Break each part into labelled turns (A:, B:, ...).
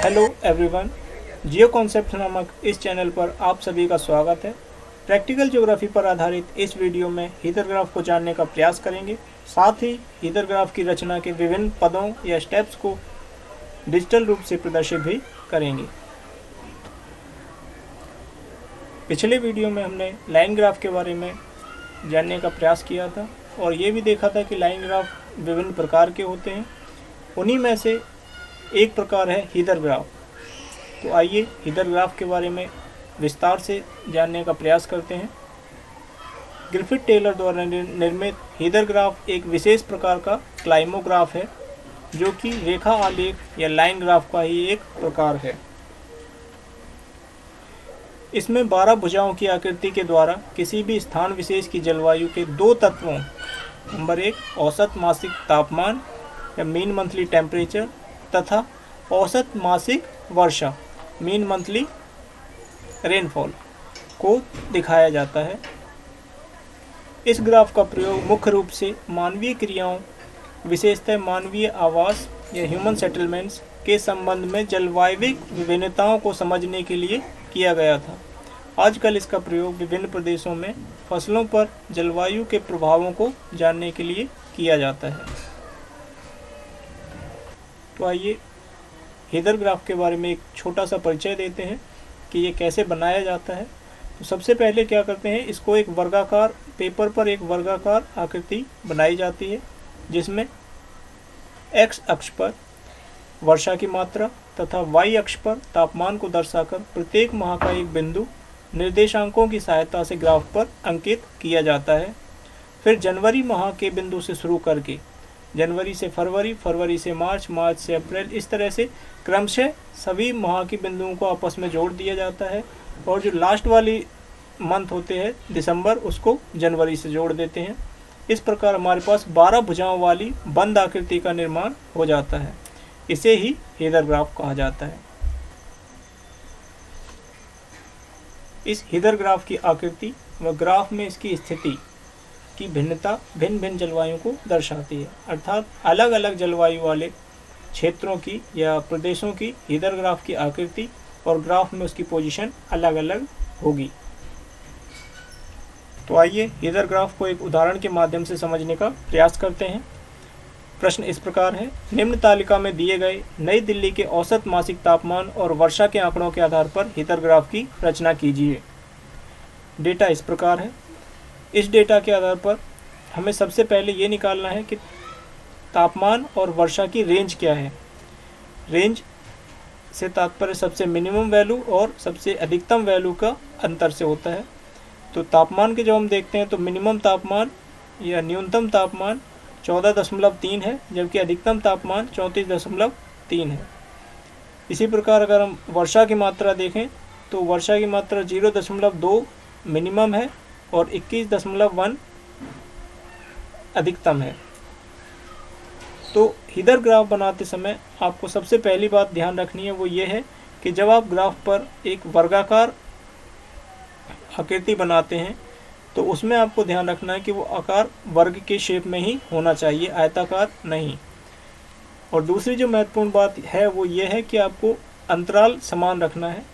A: Hello everyone, जियो concept नामक इस channel पर आप सभी का स्वागत है। प्रैक्टिकल ज्योग्राफी पर आधारित इस वीडियो में हीदर ग्राफ को जानने का प्रयास करेंगे। साथ ही हीदर ग्राफ की रचना के विभिन्न पदों या स्टेप्स को डिजिटल रूप से प्रदर्शित भी करेंगे। पिछले वीडियो में हमने लाइन ग्राफ के बारे में जानने का प्रयास किया था और ये भी देखा था कि लाइन ग्राफ विभिन्न प्रकार के होते हैं। उन्हीं में से एक प्रकार है हीदर ग्राफ। तो आइए हीदर ग्राफ के बारे में विस्तार से जानने का प्रयास करते हैं। ग्रिफिथ टेलर द्वारा निर्मित हीदर ग्राफ एक विशेष प्रकार का क्लाइमोग्राफ है, जो कि रेखा आलेख या लाइन ग्राफ का ही एक प्रकार है। इसमें 12 भुजाओं की आकृति के द्वारा किसी भी स्थान विशेष की जलवायु के दो तत्वों, नंबर 1 औसत मासिक तापमान या मीन मंथली टेम्परेचर तथा औसत मासिक वर्षा मीन मंथली रेनफॉल को दिखाया जाता है। इस ग्राफ का प्रयोग मुख्य रूप से मानवीय क्रियाओं, विशेषतः मानवीय आवास या ह्यूमन सेटलमेंट्स के संबंध में जलवायविक विभिन्नताओं को समझने के लिए किया गया था। आजकल इसका प्रयोग विभिन्न प्रदेशों में फसलों पर जलवायु के प्रभावों को जानने के लिए किया जाता है। तो आइए हीदर ग्राफ के बारे में एक छोटा सा परिचय देते हैं कि ये कैसे बनाया जाता है। तो सबसे पहले क्या करते हैं, इसको एक वर्गाकार पेपर पर एक वर्गाकार आकृति बनाई जाती है, जिसमें एक्स अक्ष पर वर्षा की मात्रा तथा वाई अक्ष पर तापमान को दर्शाकर प्रत्येक माह का एक बिंदु निर्देशांकों की सहायता से ग्राफ पर अंकित किया जाता है। फिर जनवरी माह के बिंदु से शुरू करके जनवरी से फरवरी, फरवरी से मार्च, मार्च से अप्रैल, इस तरह से क्रमशः सभी माह के बिंदुओं को आपस में जोड़ दिया जाता है और जो लास्ट वाली मंथ होते हैं दिसंबर, उसको जनवरी से जोड़ देते हैं। इस प्रकार हमारे पास 12 भुजाओं वाली बंद आकृति का निर्माण हो जाता है। इसे ही हीदर ग्राफ कहा जाता है। इस हीदर ग्राफ की आकृति व ग्राफ में इसकी स्थिति की भिन्नता भिन्न भिन्न जलवायु को दर्शाती है, अर्थात अलग अलग जलवायु वाले क्षेत्रों की या प्रदेशों की हीदर ग्राफ की आकृति और ग्राफ में उसकी पोजीशन अलग अलग होगी। तो आइए हीदर ग्राफ को एक उदाहरण के माध्यम से समझने का प्रयास करते हैं। प्रश्न इस प्रकार है, निम्न तालिका में दिए गए नई दिल्ली के औसत मासिक तापमान और वर्षा के आंकड़ों के आधार पर हीदर ग्राफ की रचना कीजिए। डेटा इस प्रकार है। इस डेटा के आधार पर हमें सबसे पहले ये निकालना है कि तापमान और वर्षा की रेंज क्या है। रेंज से तात्पर्य सबसे मिनिमम वैल्यू और सबसे अधिकतम वैल्यू का अंतर से होता है। तो तापमान के जब हम देखते हैं तो मिनिमम तापमान या न्यूनतम तापमान 14.3 है, जबकि अधिकतम तापमान 34.3 है। इसी प्रकार अगर हम वर्षा की मात्रा देखें तो वर्षा की मात्रा 0.2 मिनिमम है और 21.1 अधिकतम है। तो हीदर ग्राफ बनाते समय आपको सबसे पहली बात ध्यान रखनी है, वो ये है कि जब आप ग्राफ पर एक वर्गाकार आकृति बनाते हैं तो उसमें आपको ध्यान रखना है कि वो आकार वर्ग के शेप में ही होना चाहिए, आयताकार नहीं। और दूसरी जो महत्वपूर्ण बात है वो ये है कि आपको अंतराल समान रखना है।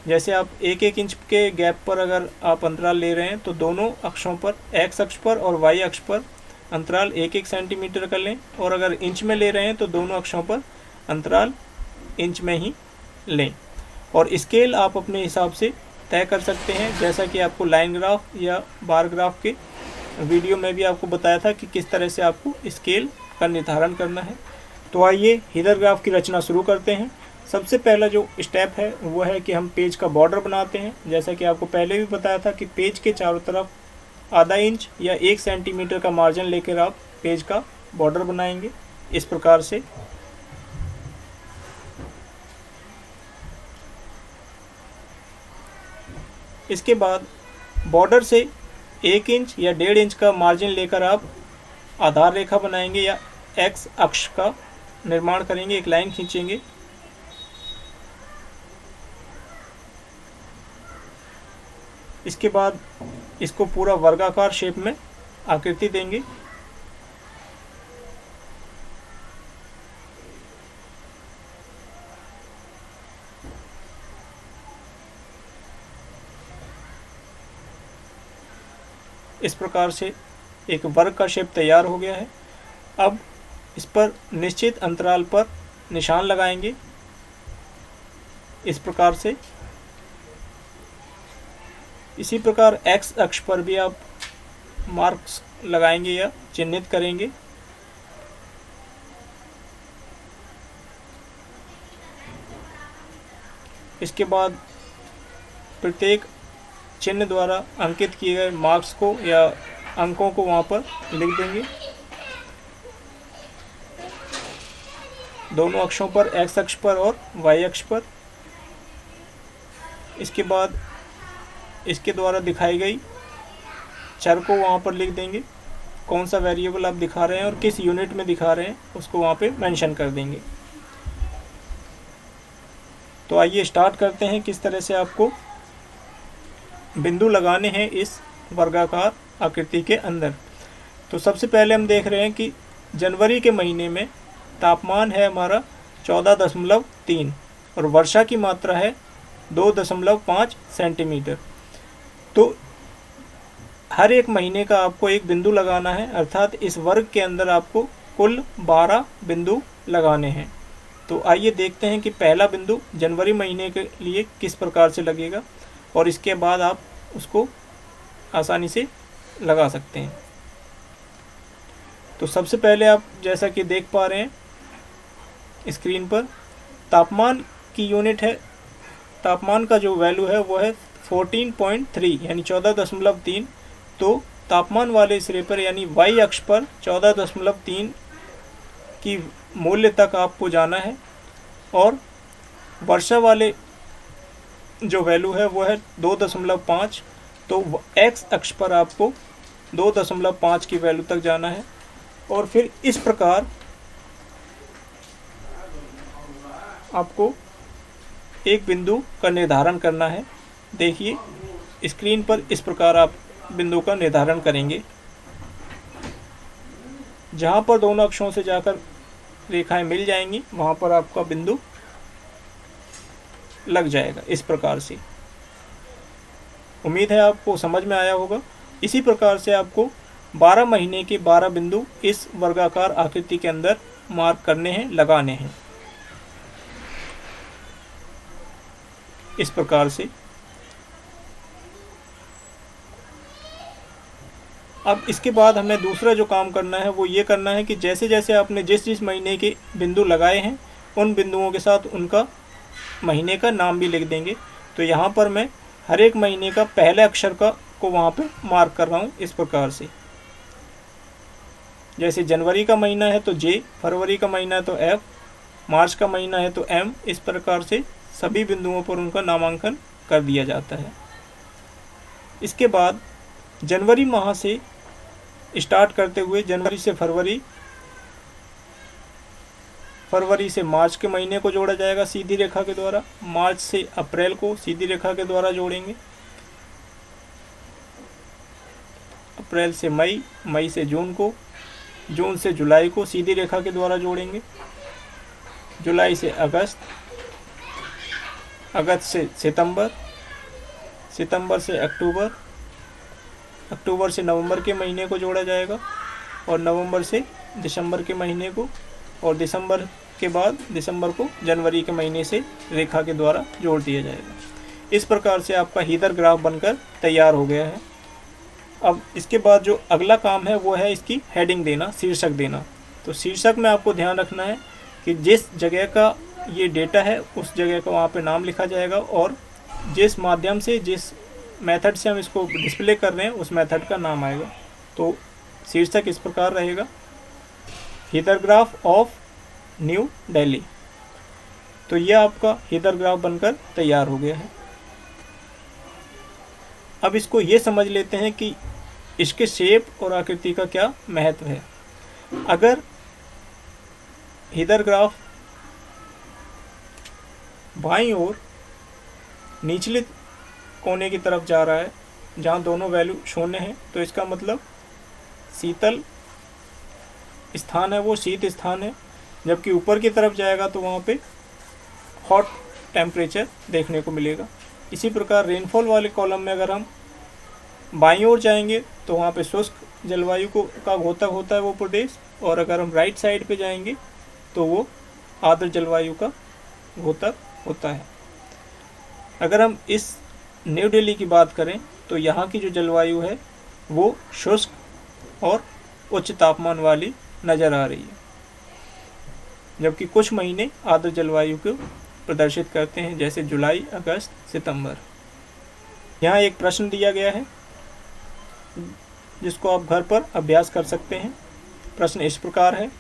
A: जैसे आप 1-1 इंच के गैप पर अगर आप अंतराल ले रहे हैं तो दोनों अक्षों पर, एक्स अक्ष पर और वाई अक्ष पर अंतराल 1-1 सेंटीमीटर कर लें, और अगर इंच में ले रहे हैं तो दोनों अक्षों पर अंतराल इंच में ही लें। और स्केल आप अपने हिसाब से तय कर सकते हैं, जैसा कि आपको लाइन ग्राफ या बार ग्राफ के वीडियो में भी आपको बताया था कि किस तरह से आपको स्केल का निर्धारण करना है। तो आइए हीदर ग्राफ की रचना शुरू करते हैं। सबसे पहला जो स्टेप है वो है कि हम पेज का बॉर्डर बनाते हैं। जैसा कि आपको पहले भी बताया था कि पेज के चारों तरफ आधा इंच या 1 सेंटीमीटर का मार्जिन लेकर आप पेज का बॉर्डर बनाएंगे इस प्रकार से। इसके बाद बॉर्डर से 1 इंच या 1.5 इंच का मार्जिन लेकर आप आधार रेखा बनाएंगे या एक्स अक्ष का निर्माण करेंगे, एक लाइन खींचेंगे। इसके बाद इसको पूरा वर्गाकार शेप में आकृति देंगे। इस प्रकार से एक वर्ग का शेप तैयार हो गया है। अब इस पर निश्चित अंतराल पर निशान लगाएंगे इस प्रकार से। इसी प्रकार एक्स अक्ष पर भी आप मार्क्स लगाएंगे या चिन्हित करेंगे। इसके बाद प्रत्येक चिन्ह द्वारा अंकित किए गए मार्क्स को या अंकों को वहाँ पर लिख देंगे, दोनों अक्षों पर, एक्स अक्ष पर और वाई अक्ष पर। इसके बाद इसके द्वारा दिखाई गई चर को वहाँ पर लिख देंगे, कौन सा वेरिएबल आप दिखा रहे हैं और किस यूनिट में दिखा रहे हैं उसको वहाँ पे मेंशन कर देंगे। तो आइए स्टार्ट करते हैं किस तरह से आपको बिंदु लगाने हैं इस वर्गाकार आकृति के अंदर। तो सबसे पहले हम देख रहे हैं कि जनवरी के महीने में तापमान है हमारा 14.3 और वर्षा की मात्रा है 2.5 सेंटीमीटर। तो हर एक महीने का आपको एक बिंदु लगाना है, अर्थात इस वर्ग के अंदर आपको कुल 12 बिंदु लगाने हैं। तो आइए देखते हैं कि पहला बिंदु जनवरी महीने के लिए किस प्रकार से लगेगा और इसके बाद आप उसको आसानी से लगा सकते हैं। तो सबसे पहले आप जैसा कि देख पा रहे हैं स्क्रीन पर, तापमान की यूनिट है, तापमान का जो वैल्यू है वो है 14.3 यानी 14.3। तो तापमान वाले सिरे पर यानी वाई अक्ष पर 14.3 की मूल्य तक आपको जाना है और वर्षा वाले जो वैल्यू है वो है 2.5। तो एक्स अक्ष पर आपको 2.5 की वैल्यू तक जाना है और फिर इस प्रकार आपको एक बिंदु का निर्धारण करना है। देखिए स्क्रीन पर इस प्रकार आप बिंदु का निर्धारण करेंगे, जहाँ पर दोनों अक्षों से जाकर रेखाएं मिल जाएंगी वहाँ पर आपका बिंदु लग जाएगा इस प्रकार से। उम्मीद है आपको समझ में आया होगा। इसी प्रकार से आपको 12 महीने के 12 बिंदु इस वर्गाकार आकृति के अंदर मार्क करने हैं, लगाने हैं इस प्रकार से। अब इसके बाद हमें दूसरा जो काम करना है वो ये करना है कि जैसे जैसे आपने जिस जिस महीने के बिंदु लगाए हैं उन बिंदुओं के साथ उनका महीने का नाम भी लिख देंगे। तो यहाँ पर मैं हर एक महीने का पहले अक्षर का को वहाँ पे मार्क कर रहा हूँ इस प्रकार से। जैसे जनवरी का महीना है तो जे, फरवरी का महीना है तो एफ, मार्च का महीना है तो एम। इस प्रकार से सभी बिंदुओं पर उनका नामांकन कर दिया जाता है। इसके बाद जनवरी माह से स्टार्ट करते हुए जनवरी से फरवरी, फरवरी से मार्च के महीने को जोड़ा जाएगा सीधी रेखा के द्वारा, मार्च से अप्रैल को सीधी रेखा के द्वारा जोड़ेंगे, अप्रैल से मई, मई से जून को, जून से जुलाई को सीधी रेखा के द्वारा जोड़ेंगे, जुलाई से अगस्त, अगस्त से सितंबर, सितंबर से अक्टूबर, अक्टूबर से नवंबर के महीने को जोड़ा जाएगा और नवंबर से दिसंबर के महीने को, और दिसंबर के बाद दिसंबर को जनवरी के महीने से रेखा के द्वारा जोड़ दिया जाएगा। इस प्रकार से आपका हीदर ग्राफ बनकर तैयार हो गया है। अब इसके बाद जो अगला काम है वो है इसकी हेडिंग देना, शीर्षक देना। तो शीर्षक में आपको ध्यान रखना है कि जिस जगह का ये डेटा है उस जगह का वहाँ पे नाम लिखा जाएगा और जिस माध्यम से, जिस मेथड से हम इसको डिस्प्ले कर रहे हैं उस मेथड का नाम आएगा। तो शीर्षक इस प्रकार रहेगा, heather graph of new Delhi. तो यह आपका हीदर ग्राफ बनकर तैयार हो गया है। अब इसको ये समझ लेते हैं कि इसके शेप और आकृति का क्या महत्व है। अगर हीदर ग्राफ बाईं ओर निचले कोने की तरफ जा रहा है जहाँ दोनों वैल्यू शून्य हैं, तो इसका मतलब शीतल स्थान है वो शीत स्थान है, जबकि ऊपर की तरफ जाएगा तो वहाँ पे हॉट टेम्परेचर देखने को मिलेगा। इसी प्रकार रेनफॉल वाले कॉलम में अगर हम बाईं ओर जाएंगे तो वहाँ पे शुष्क जलवायु का घोतक होता है वो प्रदेश, और अगर हम राइट साइड पे जाएंगे तो वो आर्द्र जलवायु का घोतक होता है। अगर हम इस न्यू दिल्ली की बात करें तो यहाँ की जो जलवायु है वो शुष्क और उच्च तापमान वाली नज़र आ रही है, जबकि कुछ महीने आर्द्र जलवायु को प्रदर्शित करते हैं, जैसे जुलाई, अगस्त, सितंबर। यहाँ एक प्रश्न दिया गया है जिसको आप घर पर अभ्यास कर सकते हैं। प्रश्न इस प्रकार है,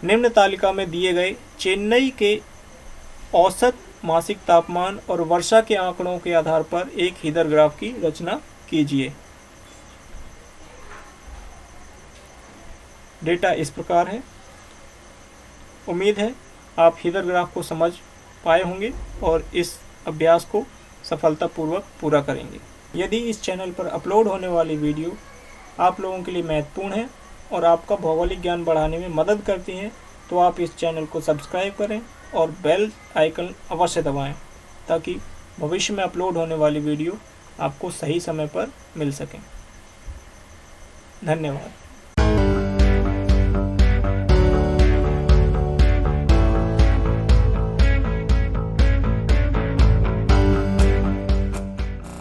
A: निम्न तालिका में दिए गए चेन्नई के औसत मासिक तापमान और वर्षा के आंकड़ों के आधार पर एक हीदर ग्राफ की रचना कीजिए। डेटा इस प्रकार है। उम्मीद है आप हीदर ग्राफ को समझ पाए होंगे और इस अभ्यास को सफलतापूर्वक पूरा करेंगे। यदि इस चैनल पर अपलोड होने वाली वीडियो आप लोगों के लिए महत्वपूर्ण है और आपका भौगोलिक ज्ञान बढ़ाने में मदद करती हैं, तो आप इस चैनल को सब्सक्राइब करें और बेल आइकन अवश्य दबाएं, ताकि भविष्य में अपलोड होने वाली वीडियो आपको सही समय पर मिल सकें। धन्यवाद।